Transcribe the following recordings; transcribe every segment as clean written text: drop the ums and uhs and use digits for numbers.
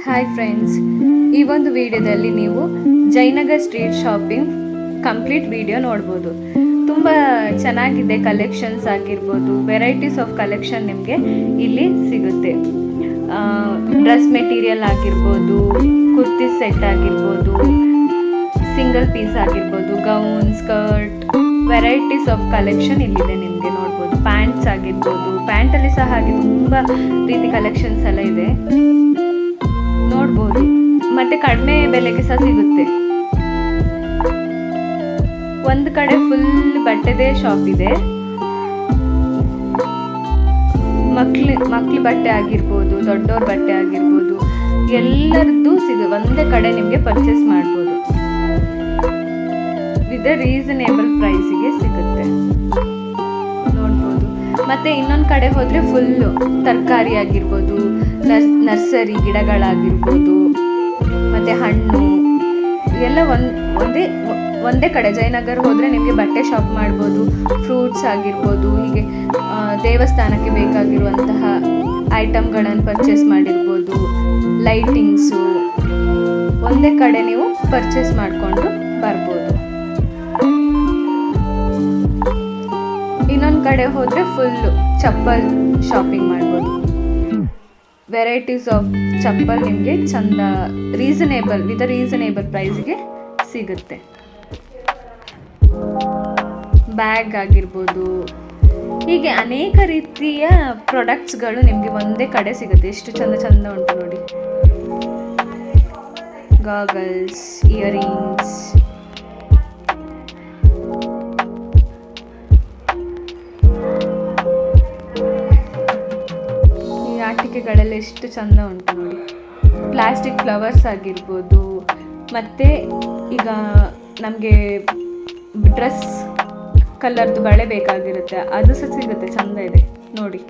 Hi friends, ಈ ಒಂದು ವಿಡಿಯೋದಲ್ಲಿ ನೀವು Jayanagar street shopping complete video ನೋಡ್ಬೋದು. ತುಂಬ ಚೆನ್ನಾಗಿದೆ. ಕಲೆಕ್ಷನ್ಸ್ ಆಗಿರ್ಬೋದು, ವೆರೈಟೀಸ್ ಆಫ್ ಕಲೆಕ್ಷನ್ ನಿಮಗೆ ಇಲ್ಲಿ ಸಿಗುತ್ತೆ. ಡ್ರೆಸ್ ಮೆಟೀರಿಯಲ್ ಆಗಿರ್ಬೋದು, ಕುರ್ತಿ ಸೆಟ್ ಆಗಿರ್ಬೋದು, ಸಿಂಗಲ್ ಪೀಸ್ ಆಗಿರ್ಬೋದು, gown, skirt, varieties of collection ಇಲ್ಲಿದೆ. ನಿಮಗೆ ನೋಡ್ಬೋದು. ಪ್ಯಾಂಟ್ಸ್ ಆಗಿರ್ಬೋದು, ಪ್ಯಾಂಟಲ್ಲಿ ಸಹ ಹಾಗೆ ತುಂಬ ರೀತಿ ಕಲೆಕ್ಷನ್ಸ್ ಎಲ್ಲ ಇದೆ, ನೋಡ್ಬೋದು. ಮತ್ತೆ ಕಡಿಮೆ ಬೆಲೆಗೆ ಸಹ ಸಿಗುತ್ತೆ. ಒಂದು ಕಡೆ ಫುಲ್ ಬಟ್ಟೆದೇ ಶಾಪ್ ಇದೆ. ಮಕ್ಳು ಬಟ್ಟೆ ಆಗಿರ್ಬೋದು, ದೊಡ್ಡವ್ರ ಬಟ್ಟೆ ಆಗಿರ್ಬೋದು, ಎಲ್ಲರದ್ದು ಒಂದೇ ಕಡೆ ನಿಮಗೆ ಪರ್ಚೇಸ್ ಮಾಡ್ಬೋದು. ವಿತ್ ರೀಸನೇಬಲ್ ಪ್ರೈಸಿಗೆ ಸಿಗುತ್ತೆ, ನೋಡ್ಬೋದು. ಮತ್ತೆ ಇನ್ನೊಂದು ಕಡೆ ಹೋದರೆ ಫುಲ್ಲು ತರಕಾರಿ ಆಗಿರ್ಬೋದು, ನರ್ಸರಿ ಗಿಡಗಳಾಗಿರ್ಬೋದು, ಮತ್ತು ಹಣ್ಣು ಎಲ್ಲ ಒಂದೇ ಕಡೆ. ಜಯನಗರ್ ಹೋದರೆ ನಿಮಗೆ ಬಟ್ಟೆ ಶಾಪ್ ಮಾಡ್ಬೋದು, ಫ್ರೂಟ್ಸ್ ಆಗಿರ್ಬೋದು, ಹೀಗೆ ದೇವಸ್ಥಾನಕ್ಕೆ ಬೇಕಾಗಿರುವಂತಹ ಐಟಮ್ಗಳನ್ನು ಪರ್ಚೇಸ್ ಮಾಡಿರ್ಬೋದು, ಲೈಟಿಂಗ್ಸು, ಒಂದೇ ಕಡೆ ನೀವು ಪರ್ಚೇಸ್ ಮಾಡಿಕೊಂಡು ಬರ್ಬೋದು. ಇನ್ನೊಂದು ಕಡೆ ಹೋದರೆ ಫುಲ್ಲು ಚಪ್ಪಲ್ ಶಾಪಿಂಗ್ ಮಾಡ್ಬೋದು. ವೆರೈಟೀಸ್ ಆಫ್ ಚಪ್ಪಲ್ ನಿಮಗೆ ಚಂದ ವಿತ್ ರೀಸನೇಬಲ್ ಪ್ರೈಸ್ಗೆ ಸಿಗುತ್ತೆ. ಬ್ಯಾಗ್ ಆಗಿರ್ಬೋದು, ಹೀಗೆ ಅನೇಕ ರೀತಿಯ ಪ್ರಾಡಕ್ಟ್ಸ್ಗಳು ನಿಮಗೆ ಒಂದೇ ಕಡೆ ಸಿಗುತ್ತೆ. ಎಷ್ಟು ಚಂದ ಉಂಟು ನೋಡಿ. ಗಾಗಲ್ಸ್, ಇಯರಿಂಗ್ಸ್, ಈ ಆಟಿಕೆಗಳೆಲ್ಲ ಎಷ್ಟು ಚಂದ ಉಂಟು ನೋಡಿ. ಪ್ಲಾಸ್ಟಿಕ್ ಫ್ಲವರ್ಸ್ ಆಗಿರ್ಬೋದು, ಮತ್ತು ಈಗ ನಮಗೆ ಡ್ರೆಸ್ ಕಲರ್ದು ಬಳೆ ಬೇಕಾಗಿರುತ್ತೆ, ಅದು ಸಹ ಸಿಗುತ್ತೆ. ಚಂದ ಇದೆ ನೋಡಿ.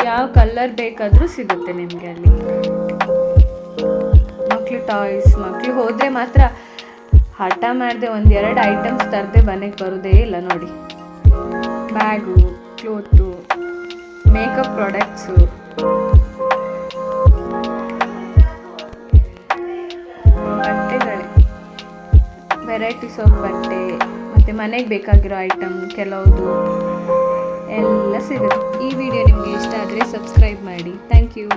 ಯಾವ ಕಲರ್ ಬೇಕಾದರೂ ಸಿಗುತ್ತೆ ನಿಮಗೆ ಅಲ್ಲಿ. ಮಕ್ಕಳು ಟಾಯ್ಸ್, ಮಕ್ಕಳು ಹೋದರೆ ಮಾತ್ರ ಹಠ ಮಾಡದೆ 1-2 ಐಟಮ್ಸ್ ತರದೆ ಮನೆಗೆ ಬರೋದೇ ಇಲ್ಲ ನೋಡಿ. ಬ್ಯಾಗು, ಕ್ಲೋತು, ಮೇಕಪ್ ಪ್ರಾಡಕ್ಟ್ಸು, ಬಟ್ಟೆಗಳೇ, ವೆರೈಟೀಸ್ ಆಫ್ ಬಟ್ಟೆ, ಮತ್ತು ಮನೆಗೆ ಬೇಕಾಗಿರೋ ಐಟಮ್ ಕೆಲವುದು ಎಲ್ಲ ಸಿಗುತ್ತೆ. ಈ ವಿಡಿಯೋ ನಿಮಗೆ ಇಷ್ಟ ಆದರೆ ಸಬ್ಸ್ಕ್ರೈಬ್ ಮಾಡಿ. Thank you.